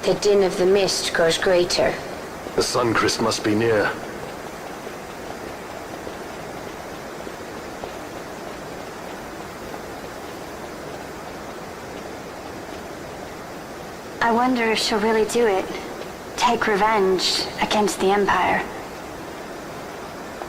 the din of the mist grows greater. The Suncrest must be near. I wonder if she'll really do it. Take revenge against the Empire.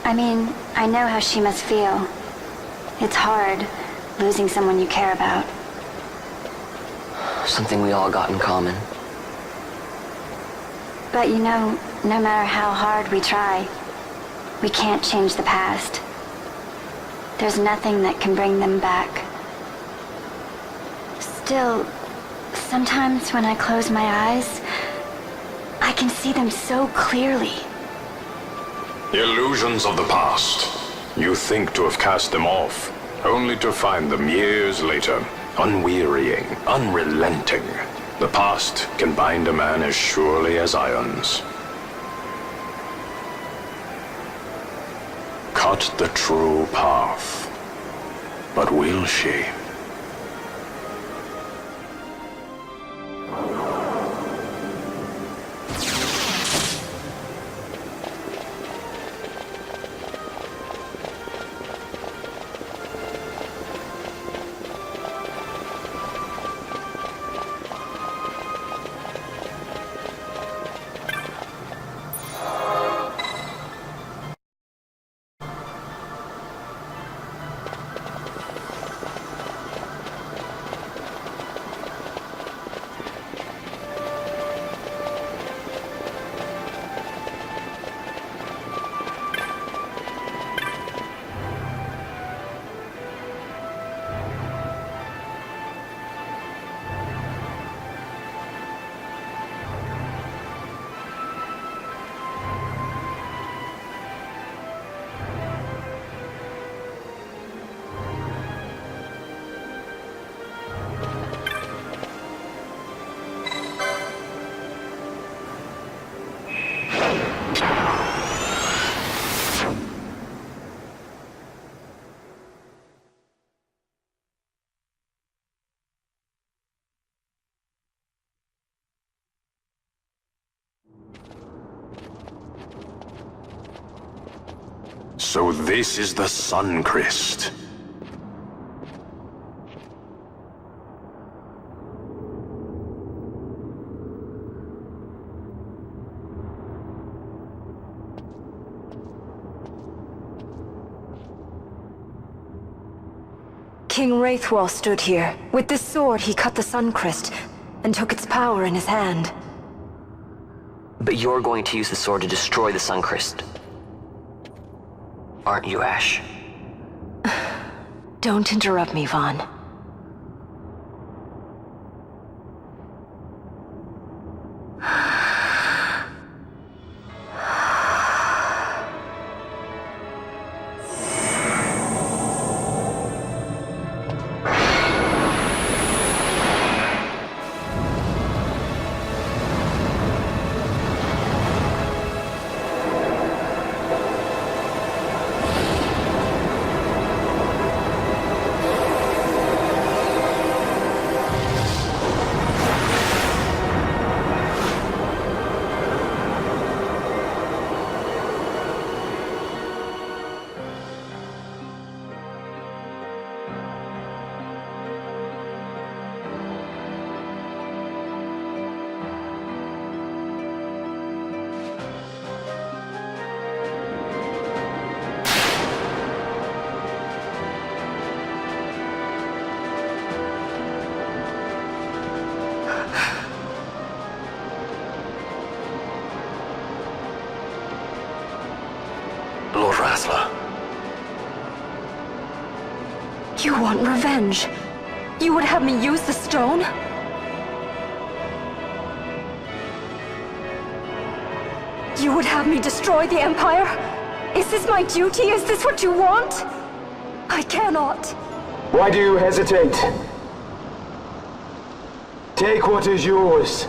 I mean, I know how she must feel. It's hard, losing someone you care about. Something we all got in common. But you know, no matter how hard we try, we can't change the past. There's nothing that can bring them back. Still, sometimes when I close my eyes, I can see them so clearly. Illusions of the past. You think to have cast them off, only to find them years later, unwearying, unrelenting. The past can bind a man as surely as irons. Cut the true path. But will she? So this is the Suncrest. King Wraithwall stood here. With this sword, he cut the Suncrest and took its power in his hand. But you're going to use the sword to destroy the Suncrest. Aren't you, Ash? Don't interrupt me, Vaughn. Lord Rattler. You want revenge? You would have me use the stone? You would have me destroy the Empire? Is this my duty? Is this what you want? I cannot. Why do you hesitate? Take what is yours.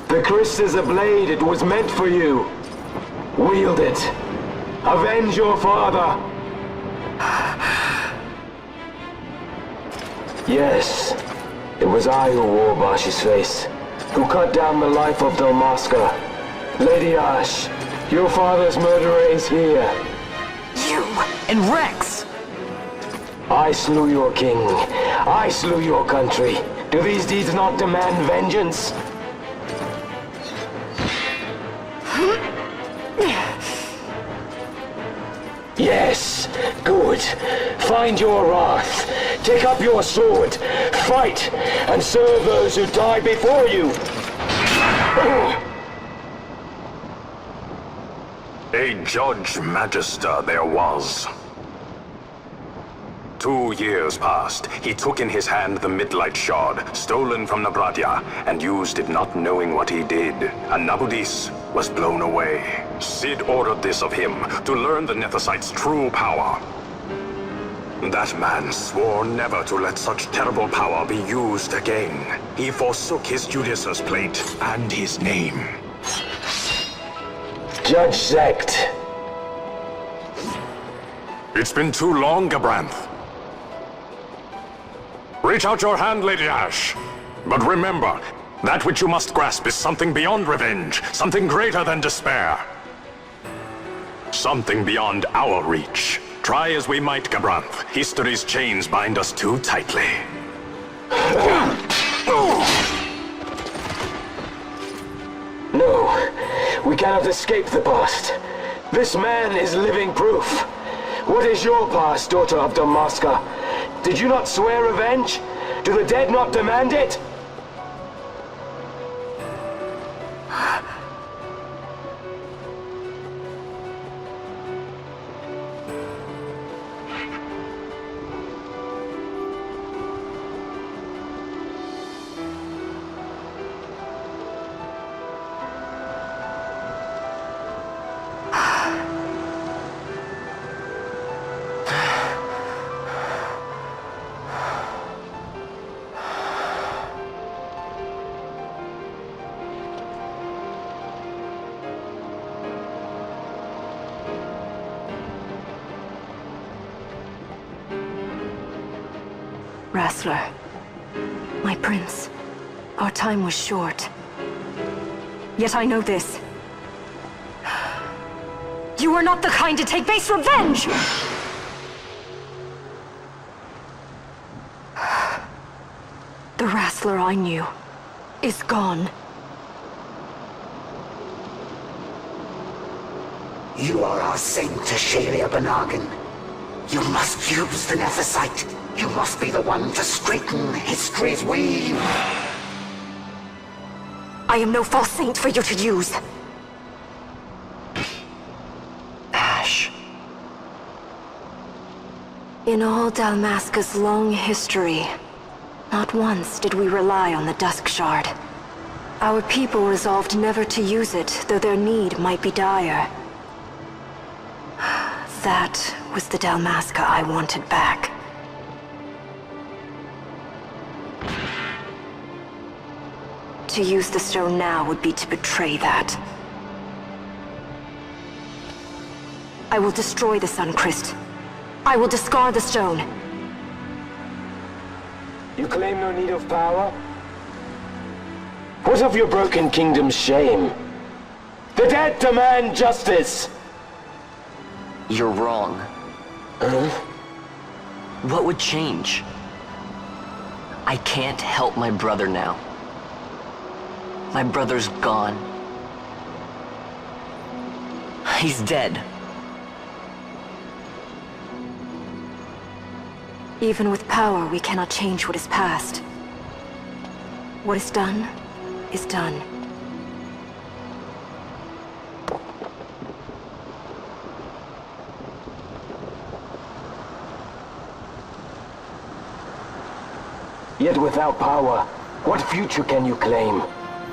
The Christ is a blade. It was meant for you. Wield it. Avenge your father. Yes, it was I who wore Barshi's face. who cut down the life of Dalmasca. Lady Ash, your father's murderer is here. You and Rex! I slew your king. I slew your country. Do these deeds not demand vengeance? Yes, good. Find your wrath. Take up your sword. Fight, and serve those who died before you. A Judge Magister there was. 2 years passed. He took in his hand the Midlight Shard, stolen from Nabratia, and used it not knowing what he did. And Nabudis was blown away. Cid ordered this of him, to learn the Nethicite's true power. That man swore never to let such terrible power be used again. He forsook his Judica's plate and his name. Judge Sect. It's been too long, Gabranth. Reach out your hand, Lady Ash. But remember, that which you must grasp is something beyond revenge, something greater than despair. Something beyond our reach. Try as we might, Gabranth, history's chains bind us too tightly. No, we cannot escape the past. This man is living proof. What is your past, daughter of Dalmasca? Did you not swear revenge? Do the dead not demand it? Wrestler. My prince. Our time was short. Yet I know this. You are not the kind to take base revenge! The Wrestler I knew is gone. You are our saint, Tashalia Banaghan. You must use the Nethicite. You must be the one to straighten history's weave. I am no false saint for you to use. Ash. In all Dalmasca's long history, not once did we rely on the Dusk Shard. Our people resolved never to use it, though their need might be dire. That was the Dalmasca I wanted back. To use the stone now would be to betray that. I will destroy the Sun Christ. I will discard the stone. You claim no need of power? What of your broken kingdom's shame? The dead demand justice! You're wrong. What would change? I can't help my brother now. My brother's gone. He's dead. Even with power, we cannot change what is past. What is done, is done. Yet without power, what future can you claim?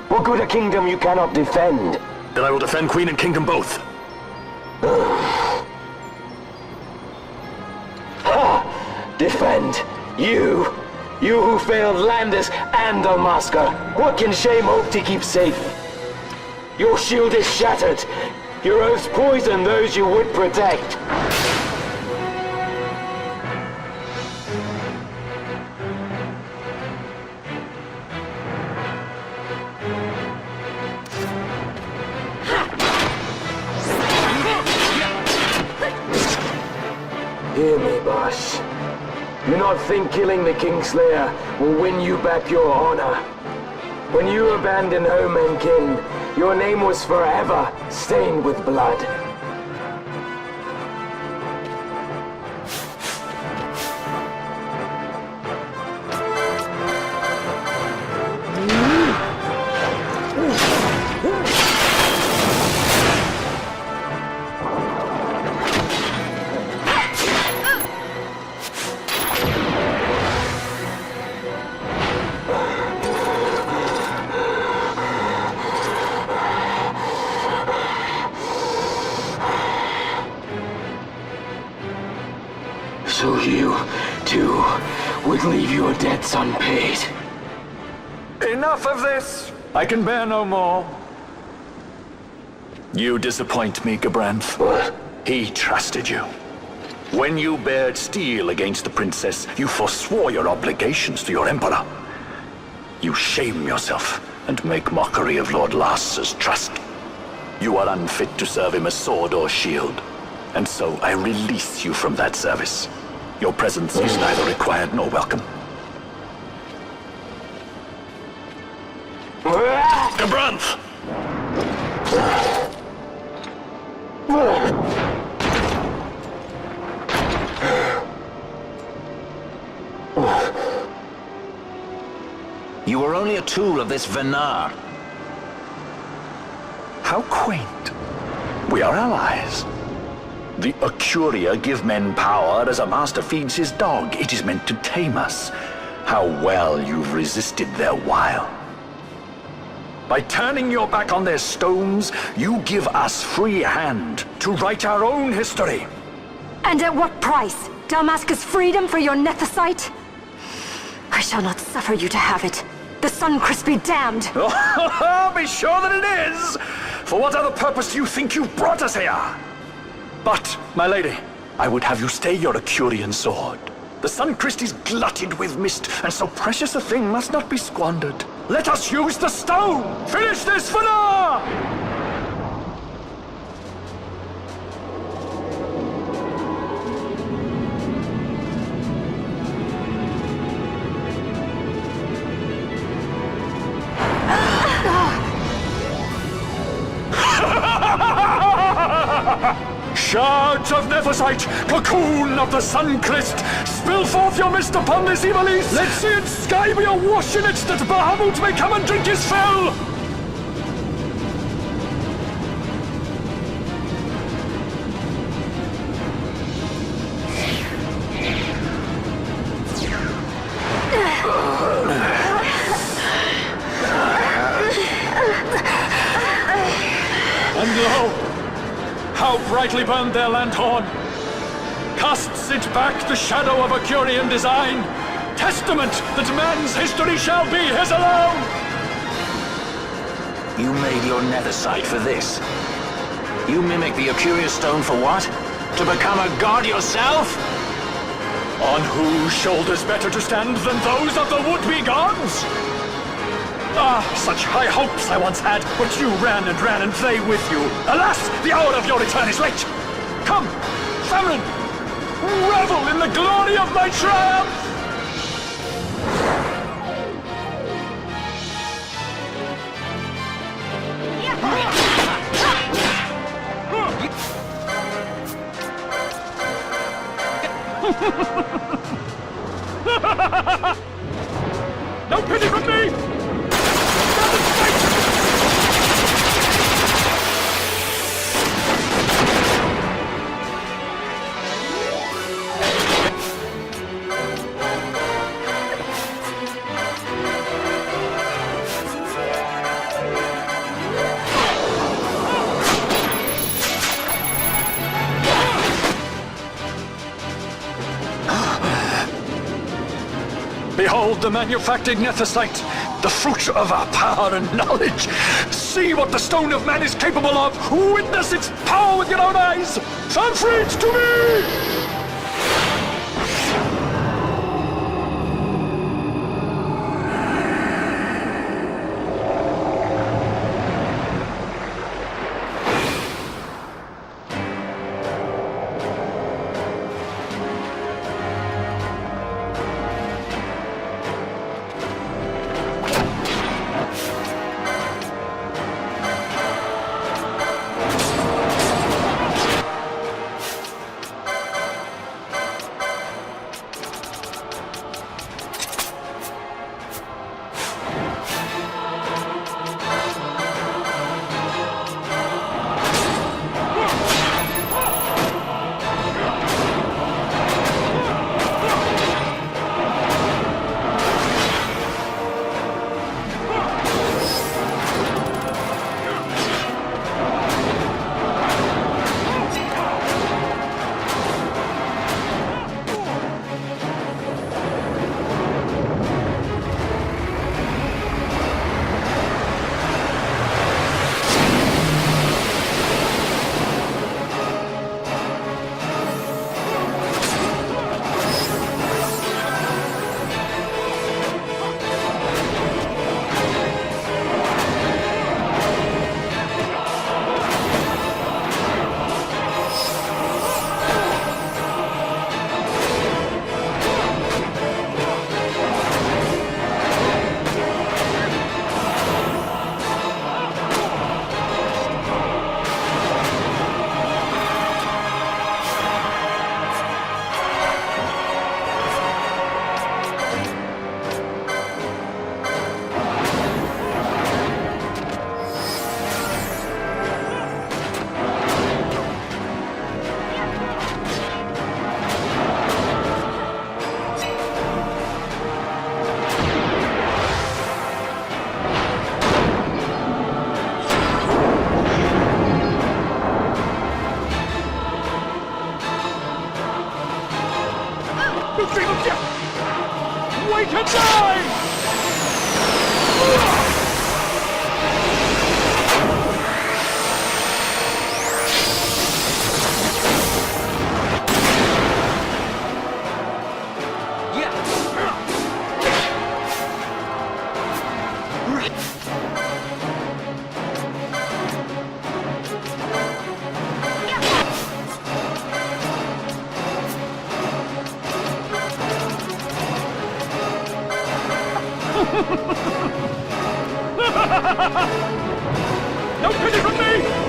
What good a kingdom you cannot defend? Then I will defend Queen and Kingdom both. Defend? You? You who failed Landis and Dalmasca. What can shame hope to keep safe? Your shield is shattered. Your oaths poison those you would protect. hear me, boss. Do not think killing the Kingslayer will win you back your honor. When you abandoned home and kin, your name was forever stained with blood. So you, too, would leave your debts unpaid. Enough of this! I can bear no more. You disappoint me, Gabranth. What? He trusted you. When you bared steel against the princess, you forswore your obligations to your emperor. You shame yourself and make mockery of Lord Lars's trust. You are unfit to serve him as sword or shield, and so I release you from that service. Your presence is neither required nor welcome. Gabranth! You were only a tool of this Venar. How quaint. We are allies. The Acuria give men power as a master feeds his dog. It is meant to tame us. How well you've resisted their wile. By turning your back on their stones, you give us free hand to write our own history. And at what price? Dalmasca's freedom for your nethicite? I shall not suffer you to have it. The Sunchrist be damned! Be sure that it is! For what other purpose do you think you brought us here? But, my lady, I would have you stay your Acurian sword. The Sunchrist is glutted with mist, and so precious a thing must not be squandered. Let us use the stone! Finish this for now! Shards of Nephosite, cocoon of the Sunchrist, spill forth your mist upon this evil east! Let sea and sky be awash in it, that Bahamut may come and drink his fill! And lo! How brightly burned their lanthorn! Casts it back the shadow of Acurian design, testament that man's history shall be his alone! You made your nethicite for this. You mimic the Acuria stone for what? To become a god yourself? On whose shoulders better to stand than those of the would-be gods? Ah, such high hopes I once had, but you ran and they with you. Alas, the hour of your return is late. Come, Famfrit, revel in the glory of my triumph! No pity from me! Behold the manufactured nethicite, the fruit of our power and knowledge. See what the stone of man is capable of. Witness its power with your own eyes. Famfrit, to me! Wait and die! No pity from me!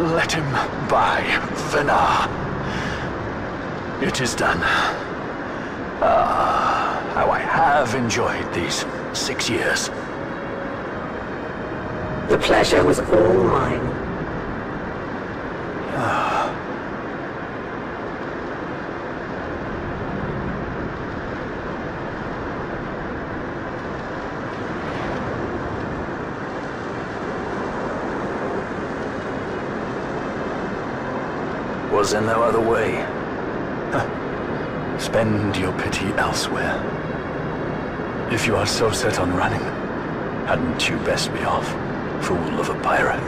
Let him by, Venar. It is done. Ah, how I have enjoyed these 6 years. The pleasure was all mine. Was there no other way? Spend your pity elsewhere. If you are so set on running, hadn't you best be off, fool of a pirate?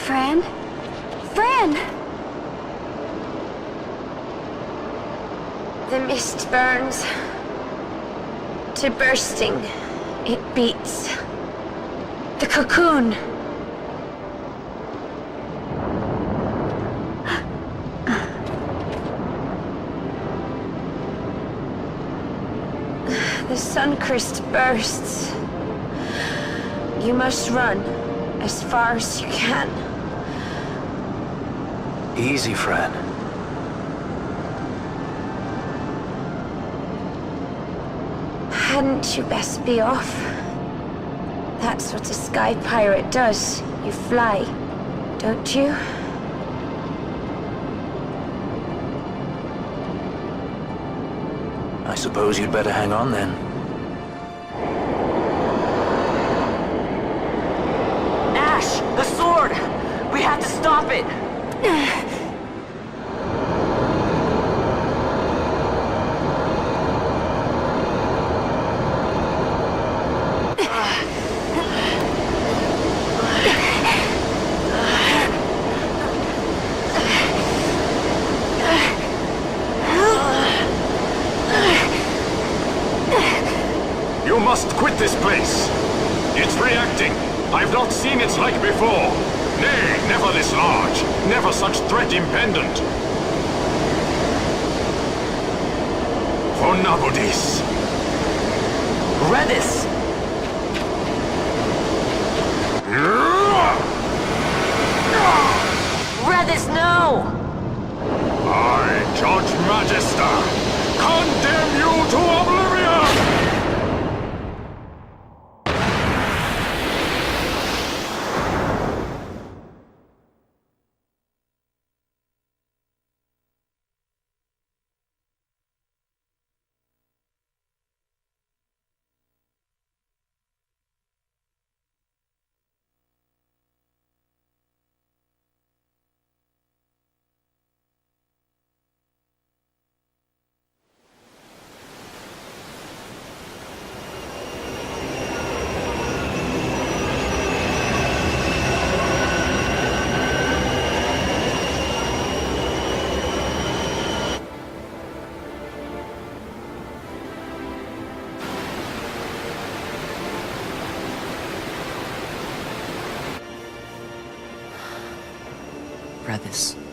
Fran? Fran! The mist burns to bursting. It beats. The cocoon. The sun-crest bursts. You must run as far as you can. Easy, Fran. Hadn't you best be off? That's what a sky pirate does. You fly, don't you? I suppose you'd better hang on then. Ash! The sword! We have to stop it! You must quit this place. It's reacting. I've not seen its like before. Nay, never this large. Never such threat impendent. For Nabudis. Redis! Redis, no! I, Judge Magister, condemn you to oblivion! Redis.